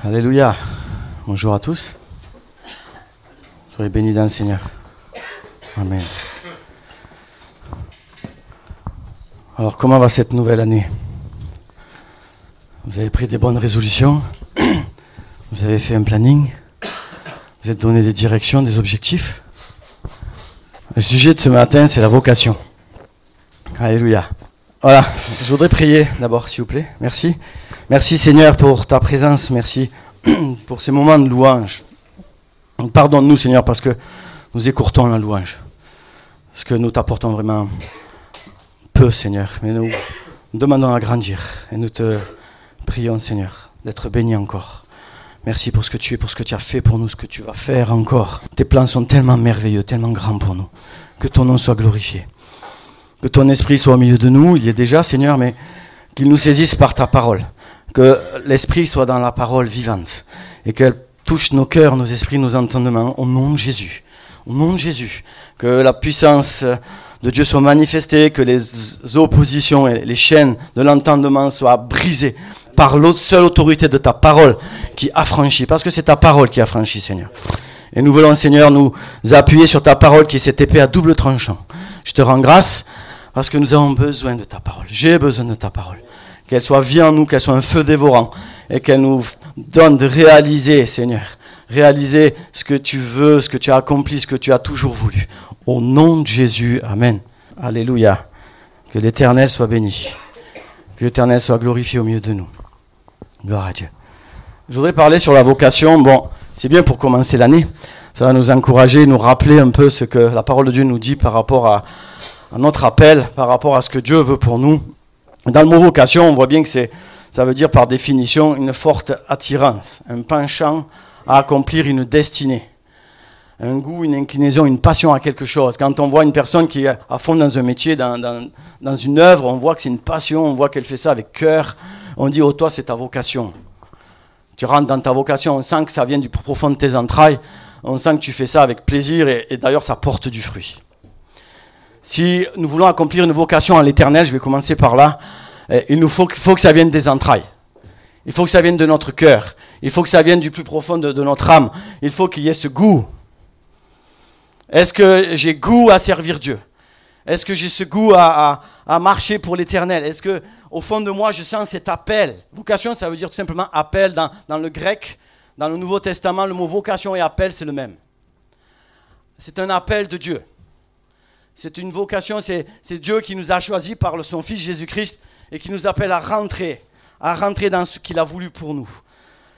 Alléluia. Bonjour à tous. Soyez bénis dans le Seigneur. Amen. Alors, comment va cette nouvelle année? Vous avez pris des bonnes résolutions? Vous avez fait un planning? Vous êtes donné des directions, des objectifs? Le sujet de ce matin, c'est la vocation. Alléluia. Voilà, je voudrais prier d'abord, s'il vous plaît. Merci. Merci Seigneur pour ta présence, merci pour ces moments de louange. Pardonne-nous Seigneur parce que nous écourtons la louange. Parce que nous t'apportons vraiment peu Seigneur, mais nous demandons à grandir. Et nous te prions Seigneur d'être béni encore. Merci pour ce que tu es, pour ce que tu as fait pour nous, ce que tu vas faire encore. Tes plans sont tellement merveilleux, tellement grands pour nous. Que ton nom soit glorifié. Que ton esprit soit au milieu de nous, il y est déjà Seigneur, mais qu'il nous saisisse par ta parole. Que l'esprit soit dans la parole vivante et qu'elle touche nos cœurs, nos esprits, nos entendements au nom de Jésus. Au nom de Jésus. Que la puissance de Dieu soit manifestée, que les oppositions et les chaînes de l'entendement soient brisées par l'autre seule autorité de ta parole qui affranchit. Parce que c'est ta parole qui affranchit, Seigneur. Et nous voulons, Seigneur, nous appuyer sur ta parole qui est cette épée à double tranchant. Je te rends grâce parce que nous avons besoin de ta parole. J'ai besoin de ta parole. Qu'elle soit vie en nous, qu'elle soit un feu dévorant et qu'elle nous donne de réaliser, Seigneur, réaliser ce que tu veux, ce que tu as accompli, ce que tu as toujours voulu. Au nom de Jésus, Amen. Alléluia. Que l'Éternel soit béni. Que l'Éternel soit glorifié au milieu de nous. Gloire à Dieu. Je voudrais parler sur la vocation. Bon, c'est bien pour commencer l'année. Ça va nous encourager, nous rappeler un peu ce que la parole de Dieu nous dit par rapport à notre appel, par rapport à ce que Dieu veut pour nous. Dans le mot vocation, on voit bien que ça veut dire par définition une forte attirance, un penchant à accomplir une destinée, un goût, une inclinaison, une passion à quelque chose. Quand on voit une personne qui est à fond dans un métier, dans une œuvre, on voit que c'est une passion, on voit qu'elle fait ça avec cœur. On dit, oh toi c'est ta vocation. Tu rentres dans ta vocation, on sent que ça vient du plus profond de tes entrailles, on sent que tu fais ça avec plaisir et d'ailleurs ça porte du fruit. Si nous voulons accomplir une vocation à l'Éternel, je vais commencer par là, il faut que ça vienne des entrailles. Il faut que ça vienne de notre cœur. Il faut que ça vienne du plus profond de notre âme. Il faut qu'il y ait ce goût. Est-ce que j'ai goût à servir Dieu? Est-ce que j'ai ce goût à marcher pour l'Éternel? Est-ce que au fond de moi, je sens cet appel? Vocation, ça veut dire tout simplement appel dans le grec. Dans le Nouveau Testament, le mot vocation et appel, c'est le même. C'est un appel de Dieu. C'est une vocation, c'est Dieu qui nous a choisis par son Fils Jésus-Christ et qui nous appelle à rentrer dans ce qu'il a voulu pour nous.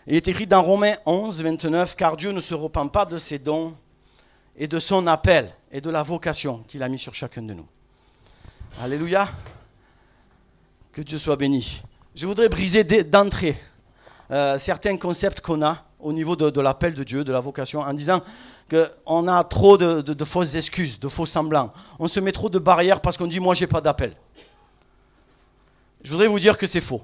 Il est écrit dans Romains 11, 29, « Car Dieu ne se repent pas de ses dons et de son appel et de la vocation qu'il a mis sur chacun de nous. » Alléluia. Que Dieu soit béni. Je voudrais briser d'entrée certains concepts qu'on a au niveau de l'appel de Dieu, de la vocation, en disant qu'on a trop de fausses excuses, de faux semblants. On se met trop de barrières parce qu'on dit « moi, j'ai pas d'appel ». Je voudrais vous dire que c'est faux.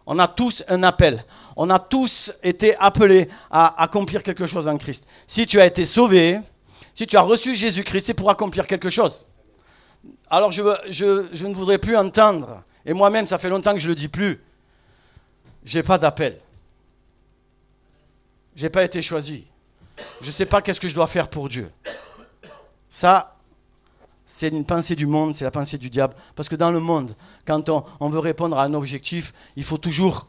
On a tous un appel. On a tous été appelés à accomplir quelque chose en Christ. Si tu as été sauvé, si tu as reçu Jésus-Christ, c'est pour accomplir quelque chose. Alors je ne voudrais plus entendre, et moi-même, ça fait longtemps que je ne le dis plus, j'ai pas d'appel. J'ai pas été choisi. Je ne sais pas qu'est-ce que je dois faire pour Dieu. Ça, c'est une pensée du monde, c'est la pensée du diable. Parce que dans le monde, quand on veut répondre à un objectif, il faut toujours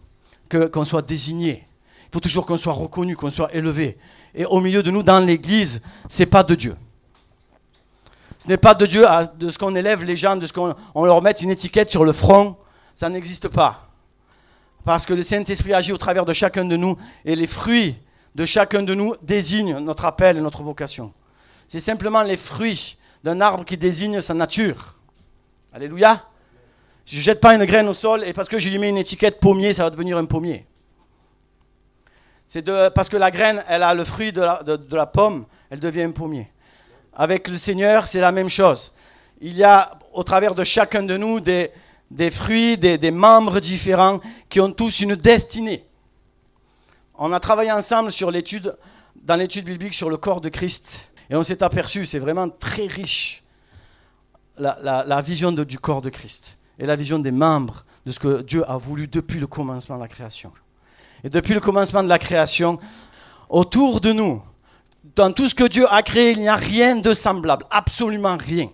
qu'on soit désigné. Il faut toujours qu'on soit reconnu, qu'on soit élevé. Et au milieu de nous, dans l'église, ce n'est pas de Dieu. Ce n'est pas de Dieu de ce qu'on élève les gens, de ce qu'on leur mette une étiquette sur le front. Ça n'existe pas. Parce que le Saint-Esprit agit au travers de chacun de nous et les fruits de chacun de nous désignent notre appel et notre vocation. C'est simplement les fruits d'un arbre qui désigne sa nature. Alléluia. Si je ne jette pas une graine au sol et parce que je lui mets une étiquette pommier, ça va devenir un pommier. Parce que la graine, elle a le fruit de la pomme, elle devient un pommier. Avec le Seigneur, c'est la même chose. Il y a au travers de chacun de nous des fruits, des membres différents qui ont tous une destinée. On a travaillé ensemble dans l'étude biblique sur le corps de Christ. Et on s'est aperçu, c'est vraiment très riche, la vision du corps de Christ. Et la vision des membres de ce que Dieu a voulu depuis le commencement de la création. Et depuis le commencement de la création, autour de nous, dans tout ce que Dieu a créé, il n'y a rien de semblable, absolument rien.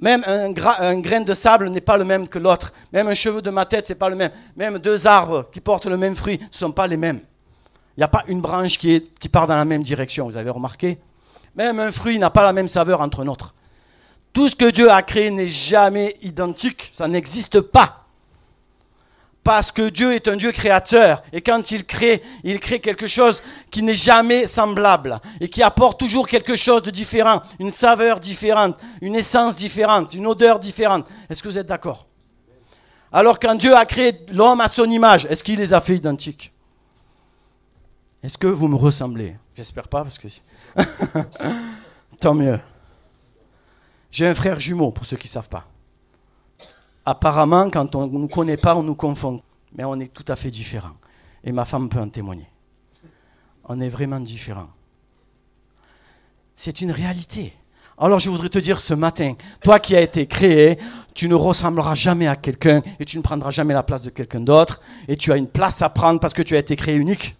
Même un grain de sable n'est pas le même que l'autre. Même un cheveu de ma tête, ce n'est pas le même. Même deux arbres qui portent le même fruit ne sont pas les mêmes. Il n'y a pas une branche qui part dans la même direction, vous avez remarqué? Même un fruit n'a pas la même saveur entre un autre. Tout ce que Dieu a créé n'est jamais identique, ça n'existe pas. Parce que Dieu est un Dieu créateur. Et quand il crée quelque chose qui n'est jamais semblable. Et qui apporte toujours quelque chose de différent. Une saveur différente, une essence différente, une odeur différente. Est-ce que vous êtes d'accord? Alors quand Dieu a créé l'homme à son image, est-ce qu'il les a fait identiques? Est-ce que vous me ressemblez? J'espère pas parce que... Tant mieux. J'ai un frère jumeau, pour ceux qui ne savent pas. Apparemment, quand on ne nous connaît pas, on nous confond. Mais on est tout à fait différents. Et ma femme peut en témoigner. On est vraiment différents. C'est une réalité. Alors je voudrais te dire ce matin, toi qui as été créé, tu ne ressembleras jamais à quelqu'un et tu ne prendras jamais la place de quelqu'un d'autre. Et tu as une place à prendre parce que tu as été créé unique.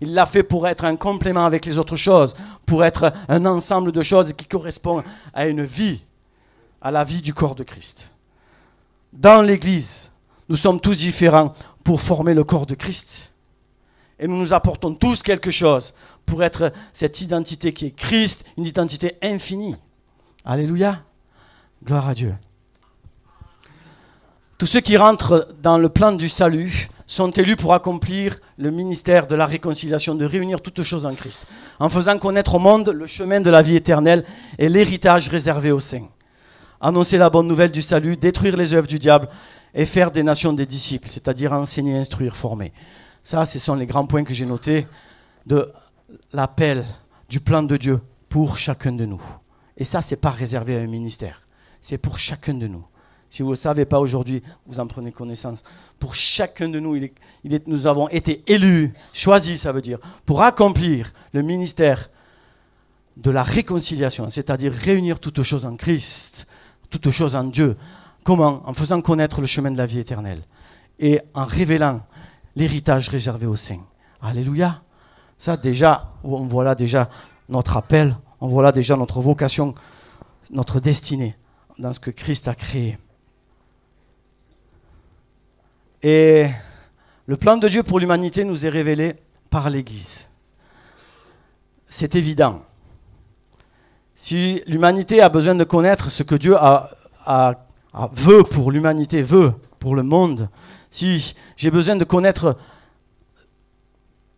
Il l'a fait pour être un complément avec les autres choses, pour être un ensemble de choses qui correspondent à une vie, à la vie du corps de Christ. Dans l'Église, nous sommes tous différents pour former le corps de Christ. Et nous nous apportons tous quelque chose pour être cette identité qui est Christ, une identité infinie. Alléluia. Gloire à Dieu. Tous ceux qui rentrent dans le plan du salut sont élus pour accomplir le ministère de la réconciliation, de réunir toutes choses en Christ, en faisant connaître au monde le chemin de la vie éternelle et l'héritage réservé aux saints. Annoncer la bonne nouvelle du salut, détruire les œuvres du diable et faire des nations des disciples, c'est-à-dire enseigner, instruire, former. Ça, ce sont les grands points que j'ai notés de l'appel du plan de Dieu pour chacun de nous. Et ça, ce n'est pas réservé à un ministère, c'est pour chacun de nous. Si vous ne le savez pas aujourd'hui, vous en prenez connaissance. Pour chacun de nous, nous avons été élus, choisis, ça veut dire, pour accomplir le ministère de la réconciliation, c'est-à-dire réunir toutes choses en Christ, toutes choses en Dieu. Comment? En faisant connaître le chemin de la vie éternelle et en révélant l'héritage réservé aux saints. Alléluia. Ça déjà, on voit là déjà notre appel, on voit là déjà notre vocation, notre destinée dans ce que Christ a créé. Et le plan de Dieu pour l'humanité nous est révélé par l'Église. C'est évident. Si l'humanité a besoin de connaître ce que Dieu veut pour l'humanité, veut pour le monde, si j'ai besoin de connaître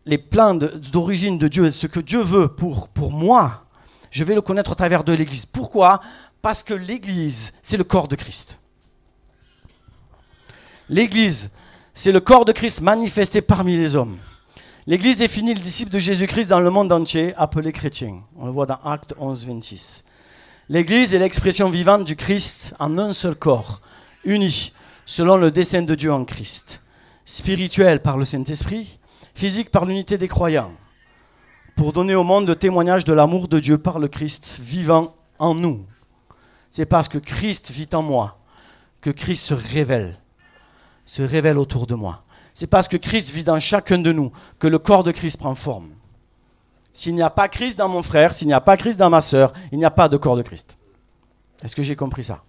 les plans d'origine de Dieu, ce que Dieu veut pour moi, je vais le connaître à travers de l'Église. Pourquoi? Parce que l'Église, c'est le corps de Christ. L'Église, c'est le corps de Christ manifesté parmi les hommes. L'Église définit le disciple de Jésus-Christ dans le monde entier, appelé chrétien. On le voit dans Actes 11, 26. L'Église est l'expression vivante du Christ en un seul corps, uni, selon le dessein de Dieu en Christ. Spirituel par le Saint-Esprit, physique par l'unité des croyants, pour donner au monde le témoignage de l'amour de Dieu par le Christ vivant en nous. C'est parce que Christ vit en moi que Christ se révèle autour de moi. C'est parce que Christ vit dans chacun de nous que le corps de Christ prend forme. S'il n'y a pas Christ dans mon frère, s'il n'y a pas Christ dans ma sœur, il n'y a pas de corps de Christ. Est-ce que j'ai compris ça?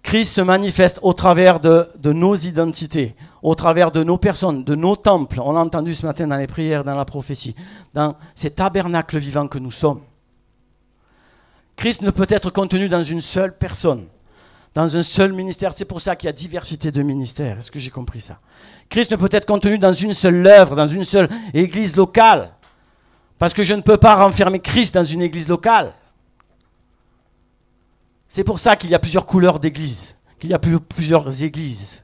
Christ se manifeste au travers de nos identités, au travers de nos personnes, de nos temples. On l'a entendu ce matin dans les prières, dans la prophétie, dans ces tabernacles vivants que nous sommes. Christ ne peut être contenu dans une seule personne, dans un seul ministère. C'est pour ça qu'il y a diversité de ministères. Est-ce que j'ai compris ça? Christ ne peut être contenu dans une seule œuvre, dans une seule église locale. Parce que je ne peux pas renfermer Christ dans une église locale. C'est pour ça qu'il y a plusieurs couleurs d'église, qu'il y a plusieurs églises.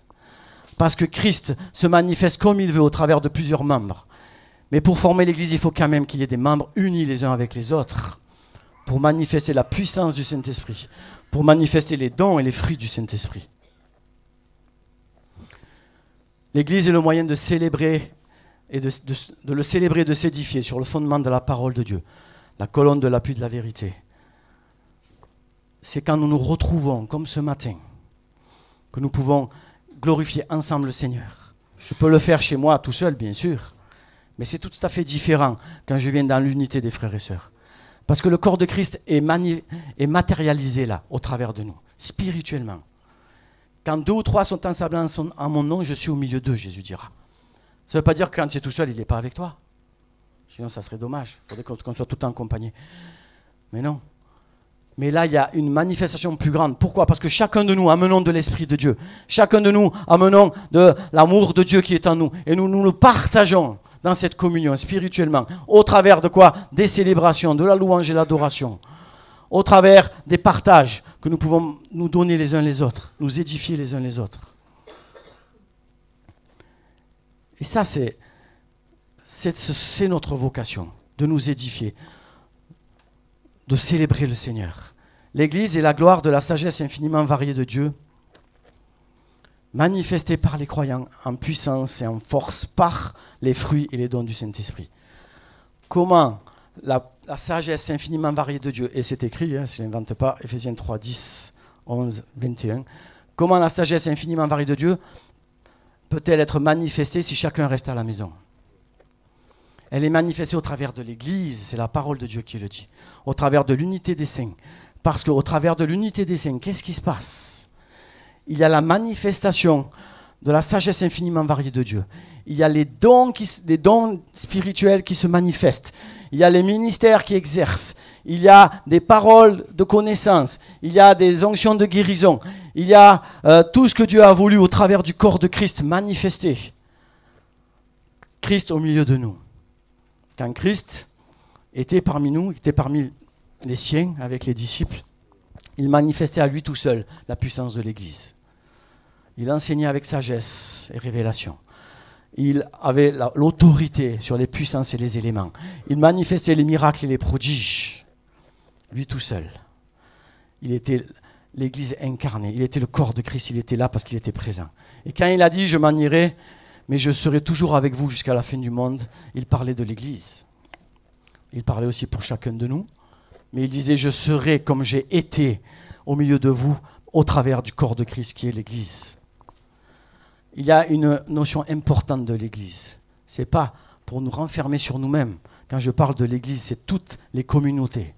Parce que Christ se manifeste comme il veut au travers de plusieurs membres. Mais pour former l'église, il faut quand même qu'il y ait des membres unis les uns avec les autres. Pour manifester la puissance du Saint-Esprit. Pour manifester les dons et les fruits du Saint-Esprit. L'église est le moyen de célébrer et de le célébrer, de s'édifier sur le fondement de la parole de Dieu, la colonne de l'appui de la vérité. C'est quand nous nous retrouvons, comme ce matin, que nous pouvons glorifier ensemble le Seigneur. Je peux le faire chez moi tout seul, bien sûr. Mais c'est tout à fait différent quand je viens dans l'unité des frères et sœurs. Parce que le corps de Christ est matérialisé là, au travers de nous, spirituellement. Quand 2 ou 3 sont ensemble en mon nom, je suis au milieu d'eux, Jésus dira. Ça ne veut pas dire que quand tu es tout seul, il n'est pas avec toi. Sinon, ça serait dommage. Il faudrait qu'on soit tout le temps accompagné. Mais non. Mais là, il y a une manifestation plus grande. Pourquoi? Parce que chacun de nous amenons de l'Esprit de Dieu. Chacun de nous amenons de l'amour de Dieu qui est en nous. Et nous le partageons dans cette communion spirituellement. Au travers de quoi? Des célébrations, de la louange et l'adoration. Au travers des partages que nous pouvons nous donner les uns les autres. Nous édifier les uns les autres. Et ça, c'est notre vocation, de nous édifier, de célébrer le Seigneur. L'Église est la gloire de la sagesse infiniment variée de Dieu, manifestée par les croyants en puissance et en force par les fruits et les dons du Saint-Esprit. Comment la sagesse infiniment variée de Dieu, et c'est écrit, je ne l'invente pas, Ephésiens 3, 10, 11, 21, comment la sagesse infiniment variée de Dieu peut-elle être manifestée si chacun reste à la maison? Elle est manifestée au travers de l'Église, c'est la parole de Dieu qui le dit, au travers de l'unité des saints. Parce qu'au travers de l'unité des saints, qu'est-ce qui se passe? Il y a la manifestation de la sagesse infiniment variée de Dieu. Il y a les dons spirituels qui se manifestent. Il y a les ministères qui exercent. Il y a des paroles de connaissance. Il y a des onctions de guérison. Il y a tout ce que Dieu a voulu au travers du corps de Christ manifester. Christ au milieu de nous. Quand Christ était parmi nous, était parmi les siens avec les disciples, il manifestait à lui tout seul la puissance de l'Église. Il enseignait avec sagesse et révélation. Il avait l'autorité sur les puissances et les éléments. Il manifestait les miracles et les prodiges. Lui tout seul. Il était l'Église incarnée. Il était le corps de Christ. Il était là parce qu'il était présent. Et quand il a dit « Je m'en irai, mais je serai toujours avec vous jusqu'à la fin du monde », il parlait de l'Église. Il parlait aussi pour chacun de nous. Mais il disait « Je serai comme j'ai été au milieu de vous au travers du corps de Christ qui est l'Église ». Il y a une notion importante de l'Église. Ce n'est pas pour nous renfermer sur nous-mêmes. Quand je parle de l'Église, c'est toutes les communautés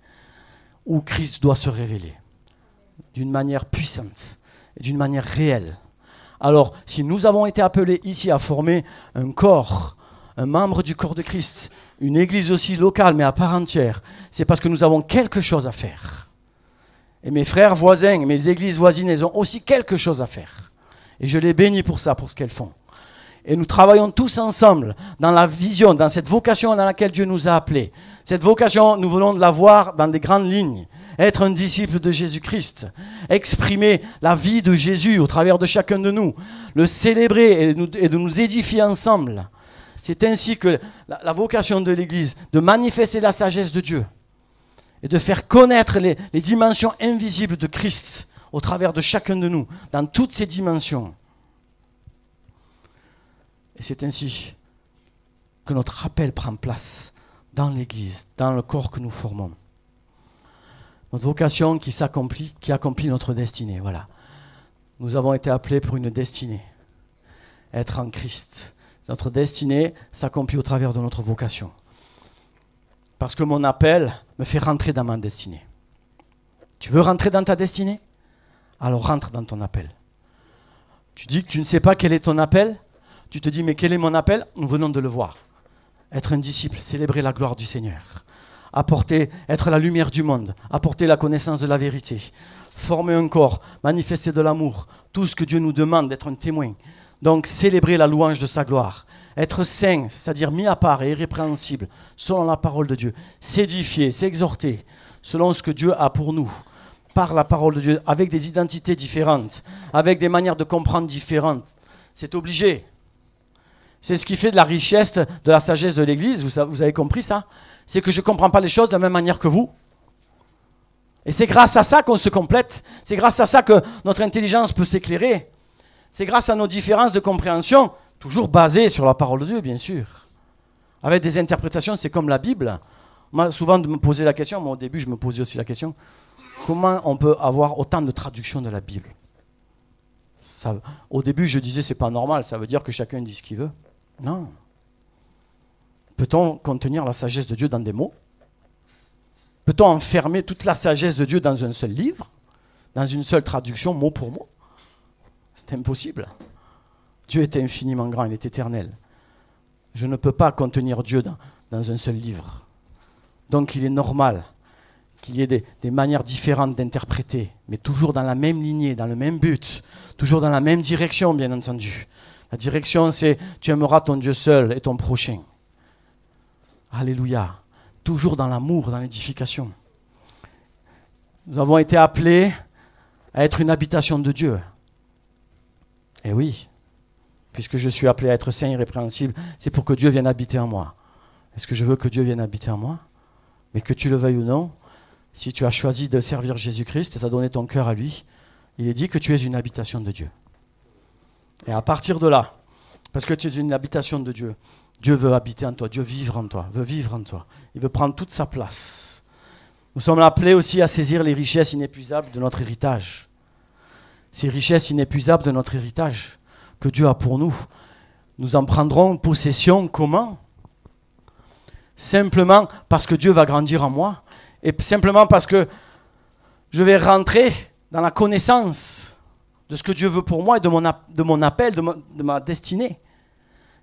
où Christ doit se révéler d'une manière puissante et d'une manière réelle. Alors, si nous avons été appelés ici à former un corps, un membre du corps de Christ, une église aussi locale mais à part entière, c'est parce que nous avons quelque chose à faire. Et mes frères voisins, mes églises voisines, elles ont aussi quelque chose à faire. Et je les bénis pour ça, pour ce qu'elles font. Et nous travaillons tous ensemble dans la vision, dans cette vocation dans laquelle Dieu nous a appelés. Cette vocation, nous voulons la voir dans des grandes lignes. Être un disciple de Jésus-Christ. Exprimer la vie de Jésus au travers de chacun de nous. Le célébrer et de nous édifier ensemble. C'est ainsi que la vocation de l'Église, de manifester la sagesse de Dieu et de faire connaître les dimensions invisibles de Christ au travers de chacun de nous, dans toutes ces dimensions. Et c'est ainsi que notre appel prend place dans l'Église, dans le corps que nous formons. Notre vocation qui s'accomplit, qui accomplit notre destinée. Voilà. Nous avons été appelés pour une destinée, être en Christ. Notre destinée s'accomplit au travers de notre vocation. Parce que mon appel me fait rentrer dans ma destinée. Tu veux rentrer dans ta destinée? Alors rentre dans ton appel. Tu dis que tu ne sais pas quel est ton appel? Tu te dis, mais quel est mon appel? Nous venons de le voir. Être un disciple, célébrer la gloire du Seigneur. Être la lumière du monde, apporter la connaissance de la vérité. Former un corps, manifester de l'amour. Tout ce que Dieu nous demande d'être un témoin. Donc célébrer la louange de sa gloire. Être saint, c'est-à-dire mis à part et irrépréhensible, selon la parole de Dieu. S'édifier, s'exhorter, selon ce que Dieu a pour nous. Par la parole de Dieu, avec des identités différentes, avec des manières de comprendre différentes. C'est obligé. C'est ce qui fait de la richesse, de la sagesse de l'Église. Vous avez compris ça? C'est que je ne comprends pas les choses de la même manière que vous. Et c'est grâce à ça qu'on se complète. C'est grâce à ça que notre intelligence peut s'éclairer. C'est grâce à nos différences de compréhension, toujours basées sur la parole de Dieu, bien sûr. Avec des interprétations, c'est comme la Bible. Moi, souvent, de me poser la question, moi au début, je me posais aussi la question, comment on peut avoir autant de traductions de la Bible? Au début, je disais, c'est pas normal, ça veut dire que chacun dit ce qu'il veut. Non. Peut-on contenir la sagesse de Dieu dans des mots? Peut-on enfermer toute la sagesse de Dieu dans un seul livre? Dans une seule traduction, mot pour mot? C'est impossible. Dieu est infiniment grand, il est éternel. Je ne peux pas contenir Dieu dans un seul livre. Donc il est normal qu'il y ait des manières différentes d'interpréter, mais toujours dans la même lignée, dans le même but, toujours dans la même direction, bien entendu. La direction, c'est « Tu aimeras ton Dieu seul et ton prochain ». Alléluia. Toujours dans l'amour, dans l'édification. Nous avons été appelés à être une habitation de Dieu. Et oui, puisque je suis appelé à être saint et irrépréhensible, c'est pour que Dieu vienne habiter en moi. Est-ce que je veux que Dieu vienne habiter en moi? Mais que tu le veuilles ou non, si tu as choisi de servir Jésus-Christ et tu as donné ton cœur à lui, il est dit que tu es une habitation de Dieu. Et à partir de là, parce que tu es une habitation de Dieu, Dieu veut habiter en toi, Dieu veut vivre en toi. Il veut prendre toute sa place. Nous sommes appelés aussi à saisir les richesses inépuisables de notre héritage. Ces richesses inépuisables de notre héritage que Dieu a pour nous, nous en prendrons possession comment? Simplement parce que Dieu va grandir en moi et simplement parce que je vais rentrer dans la connaissance de ce que Dieu veut pour moi et de mon appel, de ma destinée.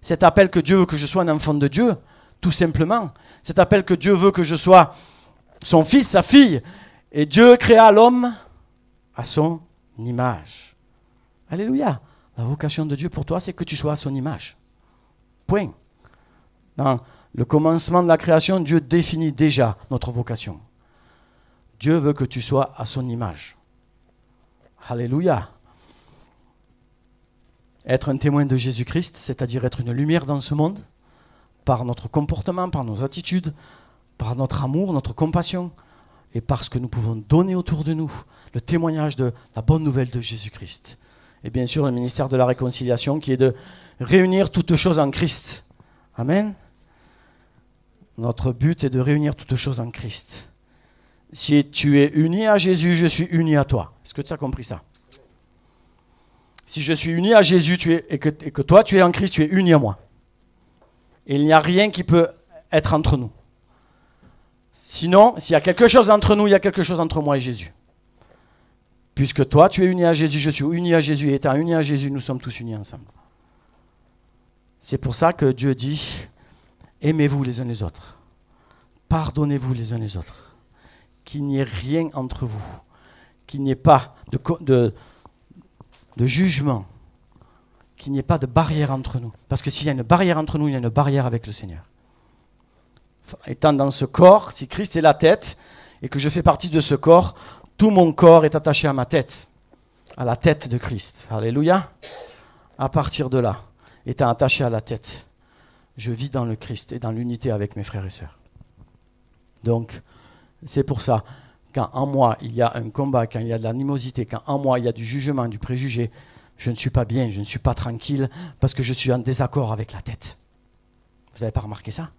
Cet appel que Dieu veut que je sois un enfant de Dieu, tout simplement. Cet appel que Dieu veut que je sois son fils, sa fille. Et Dieu créa l'homme à son image. Alléluia. La vocation de Dieu pour toi, c'est que tu sois à son image. Point. Dans le commencement de la création, Dieu définit déjà notre vocation. Dieu veut que tu sois à son image. Alléluia. Être un témoin de Jésus-Christ, c'est-à-dire être une lumière dans ce monde, par notre comportement, par nos attitudes, par notre amour, notre compassion, et parce que nous pouvons donner autour de nous le témoignage de la bonne nouvelle de Jésus-Christ. Et bien sûr, le ministère de la réconciliation qui est de réunir toutes choses en Christ. Amen. Notre but est de réunir toutes choses en Christ. Si tu es uni à Jésus, je suis uni à toi. Est-ce que tu as compris ça? Si je suis uni à Jésus et que toi tu es en Christ, tu es uni à moi. Et il n'y a rien qui peut être entre nous. Sinon, s'il y a quelque chose entre nous, il y a quelque chose entre moi et Jésus. Puisque toi tu es uni à Jésus, je suis uni à Jésus, et étant uni à Jésus, nous sommes tous unis ensemble. C'est pour ça que Dieu dit, aimez-vous les uns les autres. Pardonnez-vous les uns les autres. Qu'il n'y ait rien entre vous. Qu'il n'y ait pas de jugement, qu'il n'y ait pas de barrière entre nous. Parce que s'il y a une barrière entre nous, il y a une barrière avec le Seigneur. Étant dans ce corps, si Christ est la tête, et que je fais partie de ce corps, tout mon corps est attaché à ma tête, à la tête de Christ. Alléluia. À partir de là, étant attaché à la tête, je vis dans le Christ et dans l'unité avec mes frères et sœurs. Donc, c'est pour ça, quand en moi il y a un combat, quand il y a de l'animosité, quand en moi il y a du jugement, du préjugé, je ne suis pas bien, je ne suis pas tranquille, parce que je suis en désaccord avec la tête. Vous n'avez pas remarqué ça?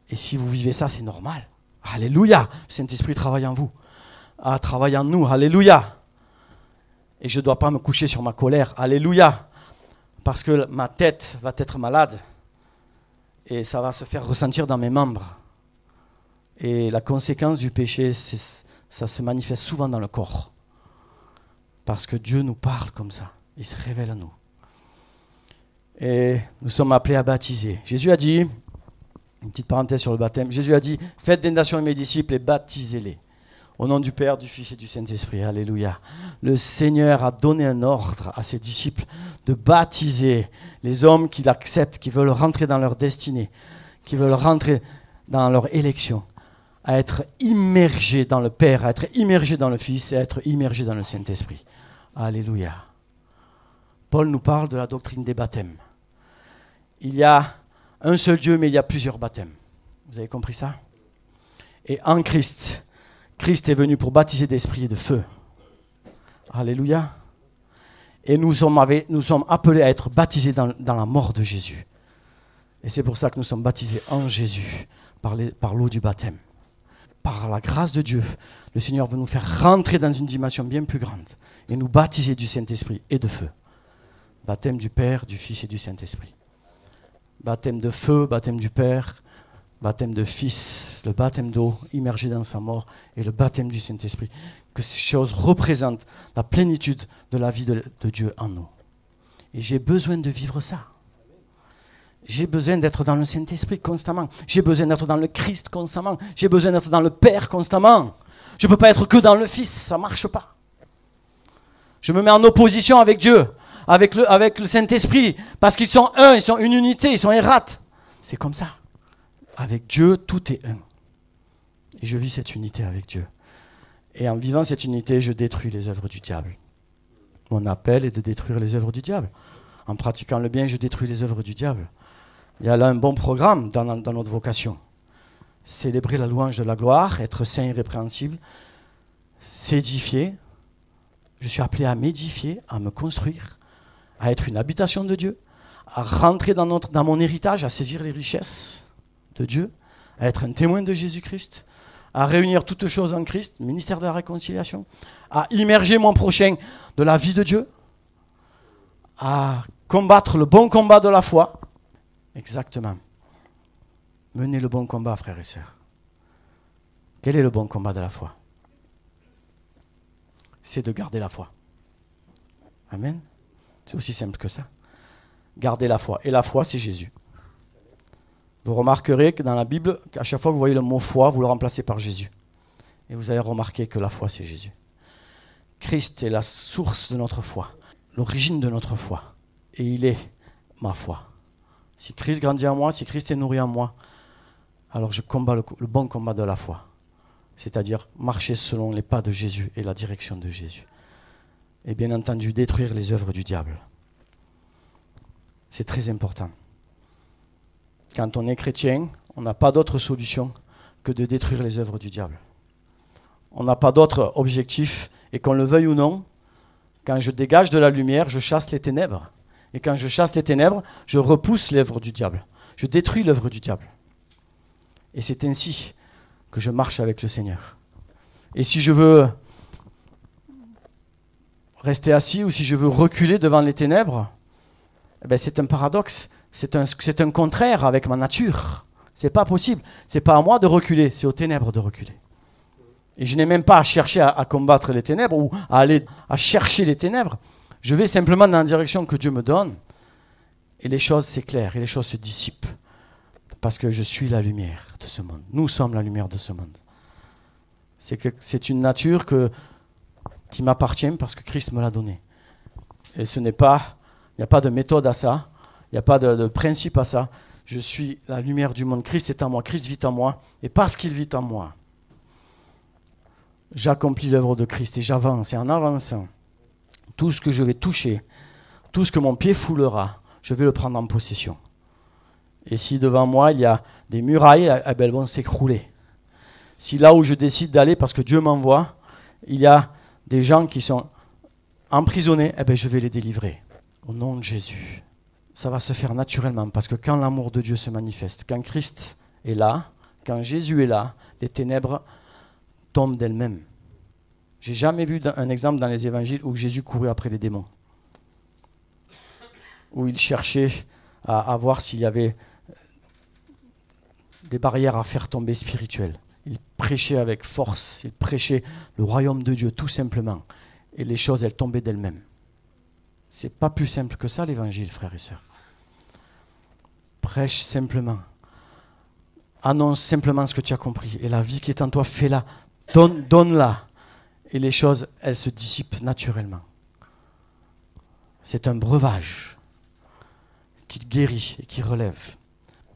Et si vous vivez ça, c'est normal. Alléluia. Le Saint-Esprit travaille en vous. Travaille en nous. Alléluia. Et je ne dois pas me coucher sur ma colère. Alléluia. Parce que ma tête va être malade. Et ça va se faire ressentir dans mes membres. Et la conséquence du péché, ça se manifeste souvent dans le corps. Parce que Dieu nous parle comme ça. Il se révèle à nous. Et nous sommes appelés à baptiser. Jésus a dit, une petite parenthèse sur le baptême, Jésus a dit, faites des nations mes disciples et baptisez-les. Au nom du Père, du Fils et du Saint-Esprit. Alléluia. Le Seigneur a donné un ordre à ses disciples de baptiser les hommes qui l'acceptent, qui veulent rentrer dans leur destinée, qui veulent rentrer dans leur élection, à être immergés dans le Père, à être immergés dans le Fils et à être immergés dans le Saint-Esprit. Alléluia. Paul nous parle de la doctrine des baptêmes. Il y a un seul Dieu, mais il y a plusieurs baptêmes. Vous avez compris ça? Et en Christ, Christ est venu pour baptiser d'esprit et de feu. Alléluia. Et nous sommes appelés à être baptisés dans la mort de Jésus. Et c'est pour ça que nous sommes baptisés en Jésus, par l'eau du baptême. par la grâce de Dieu, le Seigneur veut nous faire rentrer dans une dimension bien plus grande et nous baptiser du Saint-Esprit et de feu. Baptême du Père, du Fils et du Saint-Esprit. Baptême de feu, baptême du Père, baptême de Fils, le baptême d'eau immergé dans sa mort et le baptême du Saint-Esprit. Que ces choses représentent la plénitude de la vie de Dieu en nous. Et j'ai besoin de vivre ça. J'ai besoin d'être dans le Saint-Esprit constamment. J'ai besoin d'être dans le Christ constamment. J'ai besoin d'être dans le Père constamment. Je ne peux pas être que dans le Fils, ça ne marche pas. Je me mets en opposition avec Dieu, avec le Saint-Esprit, parce qu'ils sont un, ils sont une unité, ils sont errates. C'est comme ça. Avec Dieu, tout est un. Et je vis cette unité avec Dieu. Et en vivant cette unité, je détruis les œuvres du diable. Mon appel est de détruire les œuvres du diable. En pratiquant le bien, je détruis les œuvres du diable. Il y a là un bon programme dans notre vocation. Célébrer la louange de la gloire, être saint et irrépréhensible, s'édifier. Je suis appelé à m'édifier, à me construire, à être une habitation de Dieu, à rentrer dans mon héritage, à saisir les richesses de Dieu, à être un témoin de Jésus-Christ, à réunir toutes choses en Christ, ministère de la réconciliation, à immerger mon prochain de la vie de Dieu, à combattre le bon combat de la foi. Exactement. Menez le bon combat, frères et sœurs. Quel est le bon combat de la foi? C'est de garder la foi. Amen. C'est aussi simple que ça. Garder la foi. Et la foi, c'est Jésus. Vous remarquerez que dans la Bible, à chaque fois que vous voyez le mot foi, vous le remplacez par Jésus. Et vous allez remarquer que la foi, c'est Jésus. Christ est la source de notre foi, l'origine de notre foi. Et il est ma foi. Si Christ grandit en moi, si Christ est nourri en moi, alors je combats le bon combat de la foi. C'est-à-dire marcher selon les pas de Jésus et la direction de Jésus. Et bien entendu, détruire les œuvres du diable. C'est très important. Quand on est chrétien, on n'a pas d'autre solution que de détruire les œuvres du diable. On n'a pas d'autre objectif, et qu'on le veuille ou non, quand je dégage de la lumière, je chasse les ténèbres. Et quand je chasse les ténèbres, je repousse l'œuvre du diable. Je détruis l'œuvre du diable. Et c'est ainsi que je marche avec le Seigneur. Et si je veux rester assis ou si je veux reculer devant les ténèbres, eh bien c'est un paradoxe. C'est un contraire avec ma nature. C'est pas possible. C'est pas à moi de reculer, c'est aux ténèbres de reculer. Et je n'ai même pas à chercher à combattre les ténèbres ou à aller à chercher les ténèbres. Je vais simplement dans la direction que Dieu me donne et les choses s'éclairent et les choses se dissipent. Parce que je suis la lumière de ce monde. Nous sommes la lumière de ce monde. C'est une nature qui m'appartient parce que Christ me l'a donnée. Et il n'y a pas de méthode à ça. Il n'y a pas de principe à ça. Je suis la lumière du monde. Christ est en moi. Christ vit en moi. Et parce qu'il vit en moi, j'accomplis l'œuvre de Christ et j'avance. Et en avançant, tout ce que je vais toucher, tout ce que mon pied foulera, je vais le prendre en possession. Et si devant moi, il y a des murailles, elles vont s'écrouler. Si là où je décide d'aller, parce que Dieu m'envoie, il y a des gens qui sont emprisonnés, je vais les délivrer. Au nom de Jésus. Ça va se faire naturellement, parce que quand l'amour de Dieu se manifeste, quand Christ est là, quand Jésus est là, les ténèbres tombent d'elles-mêmes. J'ai jamais vu un exemple dans les évangiles où Jésus courait après les démons. Où il cherchait à voir s'il y avait des barrières à faire tomber spirituelles. Il prêchait avec force, il prêchait le royaume de Dieu tout simplement. Et les choses, elles tombaient d'elles-mêmes. C'est pas plus simple que ça l'évangile, frères et sœurs. Prêche simplement. Annonce simplement ce que tu as compris. Et la vie qui est en toi, fais-la. Donne-la. Et les choses, elles se dissipent naturellement. C'est un breuvage qui guérit et qui relève.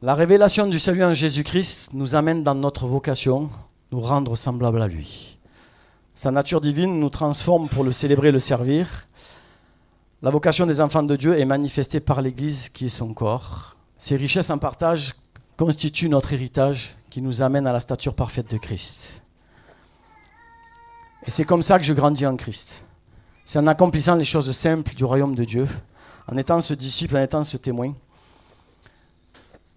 La révélation du salut en Jésus-Christ nous amène dans notre vocation, nous rendre semblables à lui. Sa nature divine nous transforme pour le célébrer et le servir. La vocation des enfants de Dieu est manifestée par l'Église qui est son corps. Ces richesses en partage constituent notre héritage qui nous amène à la stature parfaite de Christ. Et c'est comme ça que je grandis en Christ. C'est en accomplissant les choses simples du royaume de Dieu, en étant ce disciple, en étant ce témoin,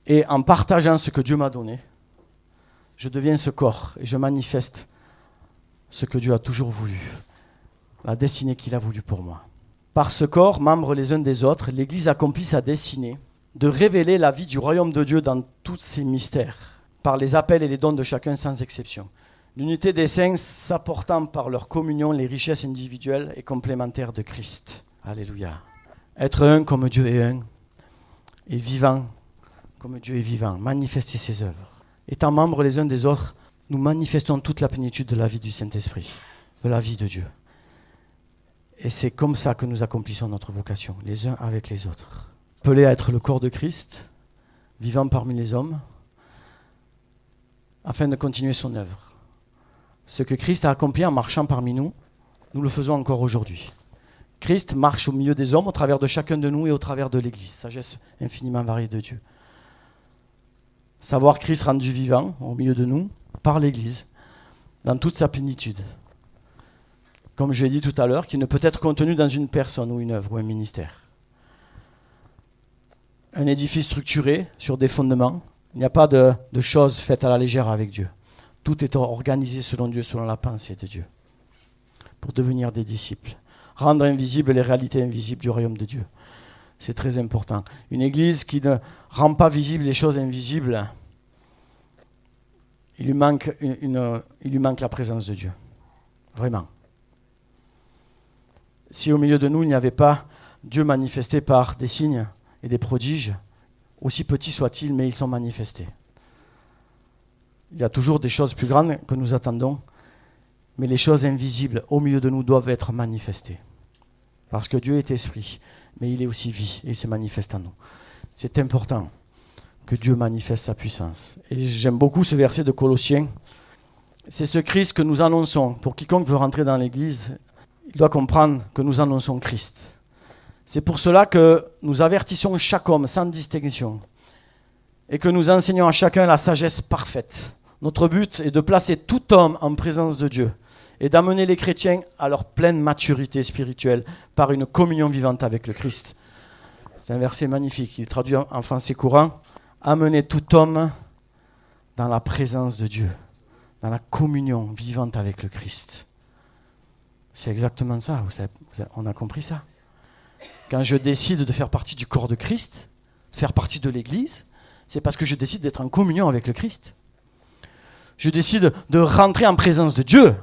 et en partageant ce que Dieu m'a donné, je deviens ce corps et je manifeste ce que Dieu a toujours voulu, la destinée qu'il a voulu pour moi. Par ce corps, membres les uns des autres, l'Église accomplit sa destinée de révéler la vie du royaume de Dieu dans tous ses mystères, par les appels et les dons de chacun sans exception. L'unité des saints s'apportant par leur communion les richesses individuelles et complémentaires de Christ. Alléluia. Être un comme Dieu est un, et vivant comme Dieu est vivant, manifester ses œuvres. Étant membres les uns des autres, nous manifestons toute la plénitude de la vie du Saint-Esprit, de la vie de Dieu. Et c'est comme ça que nous accomplissons notre vocation, les uns avec les autres. Appelés à être le corps de Christ, vivant parmi les hommes, afin de continuer son œuvre. Ce que Christ a accompli en marchant parmi nous, nous le faisons encore aujourd'hui. Christ marche au milieu des hommes, au travers de chacun de nous et au travers de l'Église. Sagesse infiniment variée de Dieu. Savoir Christ rendu vivant au milieu de nous, par l'Église, dans toute sa plénitude. Comme je l'ai dit tout à l'heure, qui ne peut être contenu dans une personne ou une œuvre ou un ministère. Un édifice structuré sur des fondements. Il n'y a pas de choses faites à la légère avec Dieu. Tout est organisé selon Dieu, selon la pensée de Dieu, pour devenir des disciples. Rendre invisibles les réalités invisibles du royaume de Dieu. C'est très important. Une église qui ne rend pas visibles les choses invisibles, il lui manque la présence de Dieu. Vraiment. Si au milieu de nous, il n'y avait pas Dieu manifesté par des signes et des prodiges, aussi petits soient-ils, mais ils sont manifestés. Il y a toujours des choses plus grandes que nous attendons, mais les choses invisibles au milieu de nous doivent être manifestées. Parce que Dieu est esprit, mais il est aussi vie, et il se manifeste en nous. C'est important que Dieu manifeste sa puissance. Et j'aime beaucoup ce verset de Colossiens. C'est ce Christ que nous annonçons. Pour quiconque veut rentrer dans l'Église, il doit comprendre que nous annonçons Christ. C'est pour cela que nous avertissons chaque homme sans distinction et que nous enseignons à chacun la sagesse parfaite. Notre but est de placer tout homme en présence de Dieu et d'amener les chrétiens à leur pleine maturité spirituelle par une communion vivante avec le Christ. C'est un verset magnifique, il traduit en français courant. Amener tout homme dans la présence de Dieu, dans la communion vivante avec le Christ. C'est exactement ça, on a compris ça. Quand je décide de faire partie du corps de Christ, de faire partie de l'Église, c'est parce que je décide d'être en communion avec le Christ. Je décide de rentrer en présence de Dieu.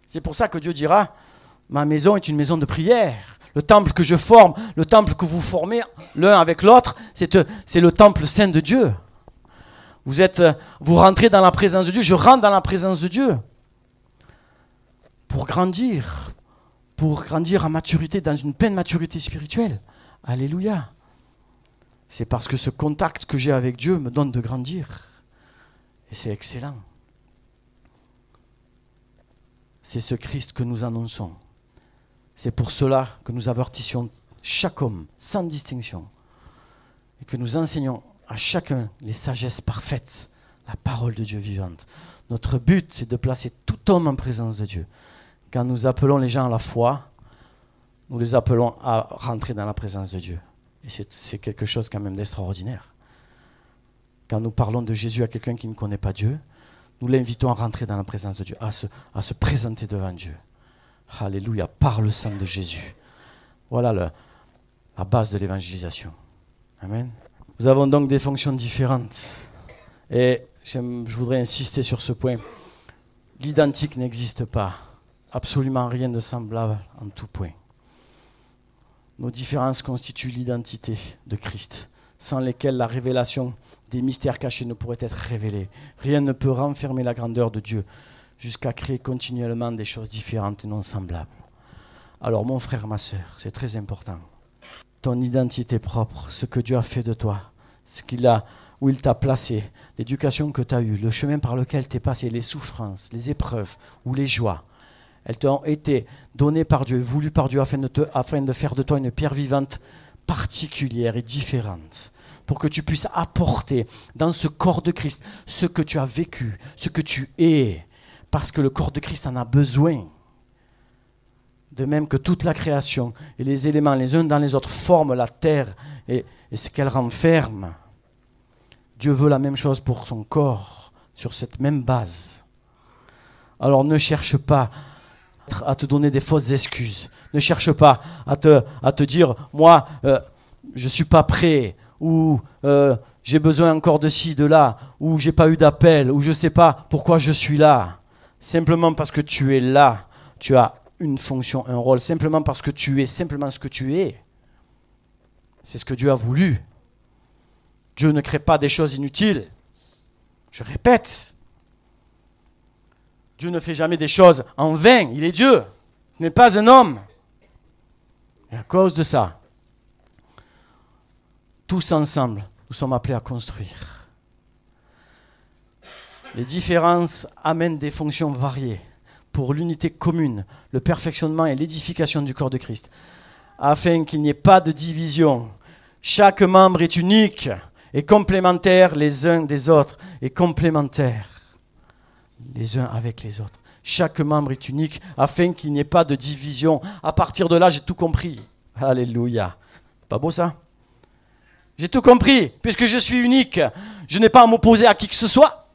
C'est pour ça que Dieu dira, ma maison est une maison de prière. Le temple que je forme, le temple que vous formez l'un avec l'autre, c'est le temple saint de Dieu. Vous rentrez dans la présence de Dieu, je rentre dans la présence de Dieu. Pour grandir en maturité, dans une pleine maturité spirituelle. Alléluia. C'est parce que ce contact que j'ai avec Dieu me donne de grandir. Et c'est excellent. C'est ce Christ que nous annonçons. C'est pour cela que nous avertissions chaque homme, sans distinction, et que nous enseignons à chacun les sagesses parfaites, la parole de Dieu vivante. Notre but, c'est de placer tout homme en présence de Dieu. Quand nous appelons les gens à la foi, nous les appelons à rentrer dans la présence de Dieu. Et c'est quelque chose quand même d'extraordinaire. Quand nous parlons de Jésus à quelqu'un qui ne connaît pas Dieu, nous l'invitons à rentrer dans la présence de Dieu, à se présenter devant Dieu. Alléluia, par le sang de Jésus. Voilà la base de l'évangélisation. Amen. Nous avons donc des fonctions différentes. Et je voudrais insister sur ce point. L'identique n'existe pas. Absolument rien de semblable en tout point. Nos différences constituent l'identité de Christ, sans lesquelles la révélation des mystères cachés ne pourrait être révélée. Rien ne peut renfermer la grandeur de Dieu jusqu'à créer continuellement des choses différentes et non semblables. Alors mon frère, ma sœur, c'est très important. Ton identité propre, ce que Dieu a fait de toi, où il t'a placé, l'éducation que tu as eue, le chemin par lequel tu es passé, les souffrances, les épreuves ou les joies, elles t'ont été données par Dieu, voulues par Dieu afin de faire de toi une pierre vivante particulière et différente, pour que tu puisses apporter dans ce corps de Christ ce que tu as vécu, ce que tu es, parce que le corps de Christ en a besoin. De même que toute la création et les éléments les uns dans les autres forment la terre et ce qu'elle renferme. Dieu veut la même chose pour son corps, sur cette même base. Alors ne cherche pas à te donner des fausses excuses. Ne cherche pas à te dire, moi, je ne suis pas prêt, ou j'ai besoin encore de ci, de là, ou j'ai pas eu d'appel, ou je ne sais pas pourquoi je suis là. Simplement parce que tu es là, tu as une fonction, un rôle, simplement parce que tu es simplement ce que tu es. C'est ce que Dieu a voulu. Dieu ne crée pas des choses inutiles. Je répète. Dieu ne fait jamais des choses en vain. Il est Dieu. Ce n'est pas un homme. Et à cause de ça, tous ensemble, nous sommes appelés à construire. Les différences amènent des fonctions variées pour l'unité commune, le perfectionnement et l'édification du corps de Christ, afin qu'il n'y ait pas de division. Chaque membre est unique et complémentaire les uns des autres, et complémentaires les uns avec les autres. Chaque membre est unique afin qu'il n'y ait pas de division. À partir de là, j'ai tout compris. Alléluia. Pas beau ça? J'ai tout compris. Puisque je suis unique, je n'ai pas à m'opposer à qui que ce soit.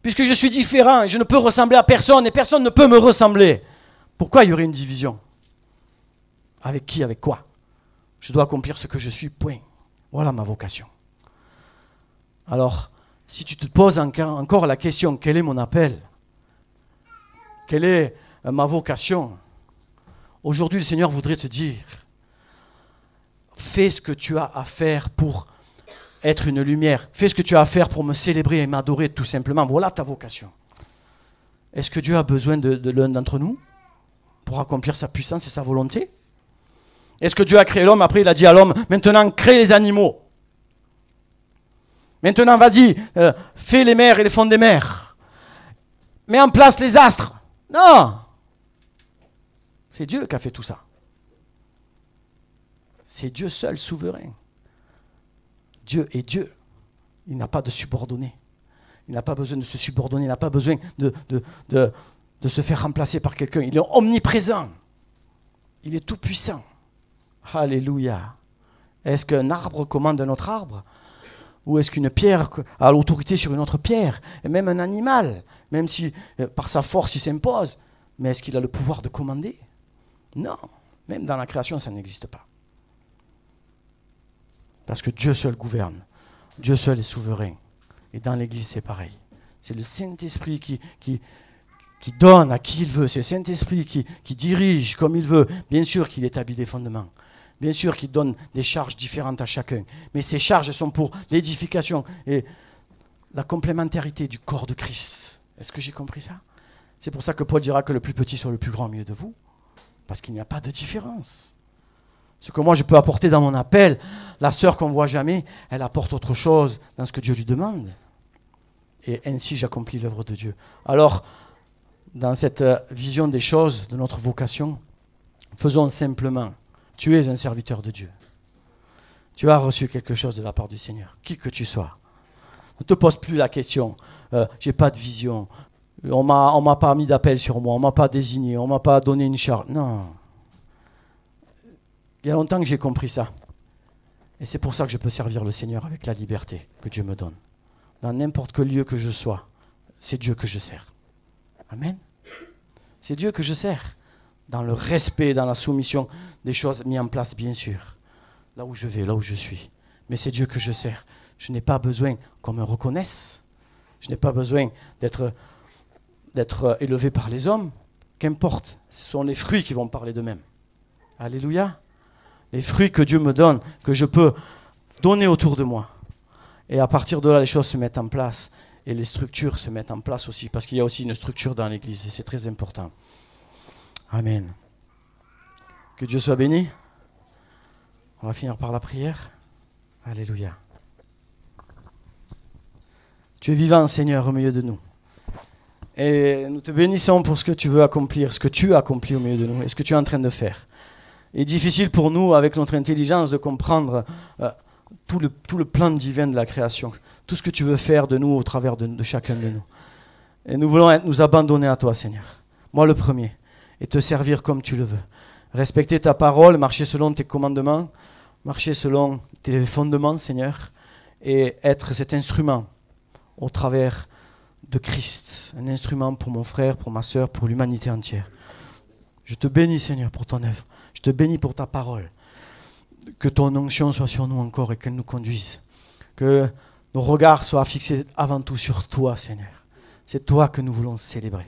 Puisque je suis différent et je ne peux ressembler à personne et personne ne peut me ressembler. Pourquoi il y aurait une division? Avec qui? Avec quoi? Je dois accomplir ce que je suis, point. Voilà ma vocation. Alors, si tu te poses encore la question, quel est mon appel? Quelle est ma vocation? Aujourd'hui, le Seigneur voudrait te dire, fais ce que tu as à faire pour être une lumière. Fais ce que tu as à faire pour me célébrer et m'adorer, tout simplement. Voilà ta vocation. Est-ce que Dieu a besoin de l'un d'entre nous pour accomplir sa puissance et sa volonté? Est-ce que Dieu a créé l'homme? Après, il a dit à l'homme, maintenant, crée les animaux. Maintenant, vas-y, fais les mers et les fonds des mers. Mets en place les astres. Non! C'est Dieu qui a fait tout ça. C'est Dieu seul, souverain. Dieu est Dieu. Il n'a pas de subordonné. Il n'a pas besoin de se subordonner. Il n'a pas besoin de se faire remplacer par quelqu'un. Il est omniprésent. Il est tout puissant. Alléluia. Est-ce qu'un arbre commande un autre arbre? Ou est-ce qu'une pierre a l'autorité sur une autre pierre? Et même un animal, même si par sa force il s'impose, mais est-ce qu'il a le pouvoir de commander? Non. Même dans la création, ça n'existe pas. Parce que Dieu seul gouverne. Dieu seul est souverain. Et dans l'Église, c'est pareil. C'est le Saint-Esprit qui donne à qui il veut. C'est le Saint-Esprit qui dirige comme il veut. Bien sûr qu'il établit des fondements. Bien sûr qu'il donne des charges différentes à chacun. Mais ces charges sont pour l'édification et la complémentarité du corps de Christ. Est-ce que j'ai compris ça? C'est pour ça que Paul dira que le plus petit soit le plus grand au milieu de vous. Parce qu'il n'y a pas de différence. Ce que moi je peux apporter dans mon appel, la sœur qu'on ne voit jamais, elle apporte autre chose dans ce que Dieu lui demande. Et ainsi j'accomplis l'œuvre de Dieu. Alors, dans cette vision des choses, de notre vocation, faisons simplement. Tu es un serviteur de Dieu. Tu as reçu quelque chose de la part du Seigneur, qui que tu sois. Ne te pose plus la question, j'ai pas de vision, on m'a pas mis d'appel sur moi, on m'a pas désigné, on m'a pas donné une charge. Non. Il y a longtemps que j'ai compris ça. Et c'est pour ça que je peux servir le Seigneur avec la liberté que Dieu me donne. Dans n'importe quel lieu que je sois, c'est Dieu que je sers. Amen. C'est Dieu que je sers. Dans le respect, dans la soumission des choses mises en place, bien sûr. Là où je vais, là où je suis. Mais c'est Dieu que je sers. Je n'ai pas besoin qu'on me reconnaisse. Je n'ai pas besoin d'être élevé par les hommes. Qu'importe, ce sont les fruits qui vont parler d'eux-mêmes. Alléluia. Les fruits que Dieu me donne, que je peux donner autour de moi. Et à partir de là, les choses se mettent en place. Et les structures se mettent en place aussi. Parce qu'il y a aussi une structure dans l'Église. Et c'est très important. Amen. Que Dieu soit béni. On va finir par la prière. Alléluia. Tu es vivant, Seigneur, au milieu de nous. Et nous te bénissons pour ce que tu veux accomplir, ce que tu as accompli au milieu de nous et ce que tu es en train de faire. Il est difficile pour nous, avec notre intelligence, de comprendre tout le plan divin de la création, tout ce que tu veux faire de nous au travers de chacun de nous. Et nous voulons nous abandonner à toi, Seigneur. Moi le premier. Et te servir comme tu le veux. Respecter ta parole, marcher selon tes commandements, marcher selon tes fondements, Seigneur, et être cet instrument au travers de Christ, un instrument pour mon frère, pour ma sœur, pour l'humanité entière. Je te bénis, Seigneur, pour ton œuvre. Je te bénis pour ta parole. Que ton onction soit sur nous encore et qu'elle nous conduise. Que nos regards soient fixés avant tout sur toi, Seigneur. C'est toi que nous voulons célébrer.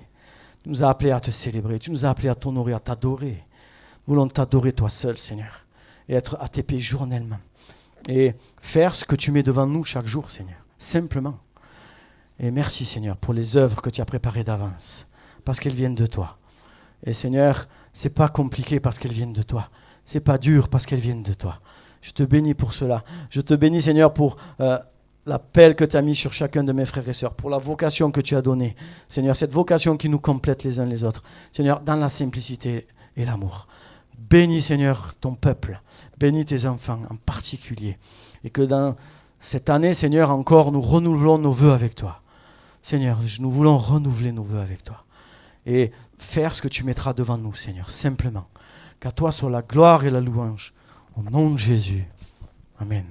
Tu nous as appelés à te célébrer. Tu nous as appelés à t'honorer, à t'adorer. Nous voulons t'adorer toi seul, Seigneur. Et être à tes pieds journellement. Et faire ce que tu mets devant nous chaque jour, Seigneur. Simplement. Et merci, Seigneur, pour les œuvres que tu as préparées d'avance. Parce qu'elles viennent de toi. Et Seigneur, c'est pas compliqué parce qu'elles viennent de toi. C'est pas dur parce qu'elles viennent de toi. Je te bénis pour cela. Je te bénis, Seigneur, pour l'appel que tu as mis sur chacun de mes frères et sœurs, pour la vocation que tu as donnée. Seigneur, cette vocation qui nous complète les uns les autres. Seigneur, dans la simplicité et l'amour. Bénis, Seigneur, ton peuple. Bénis tes enfants en particulier. Et que dans cette année, Seigneur, encore, nous renouvelons nos vœux avec toi. Seigneur, nous voulons renouveler nos vœux avec toi. Et faire ce que tu mettras devant nous, Seigneur, simplement. Qu'à toi soit la gloire et la louange. Au nom de Jésus. Amen.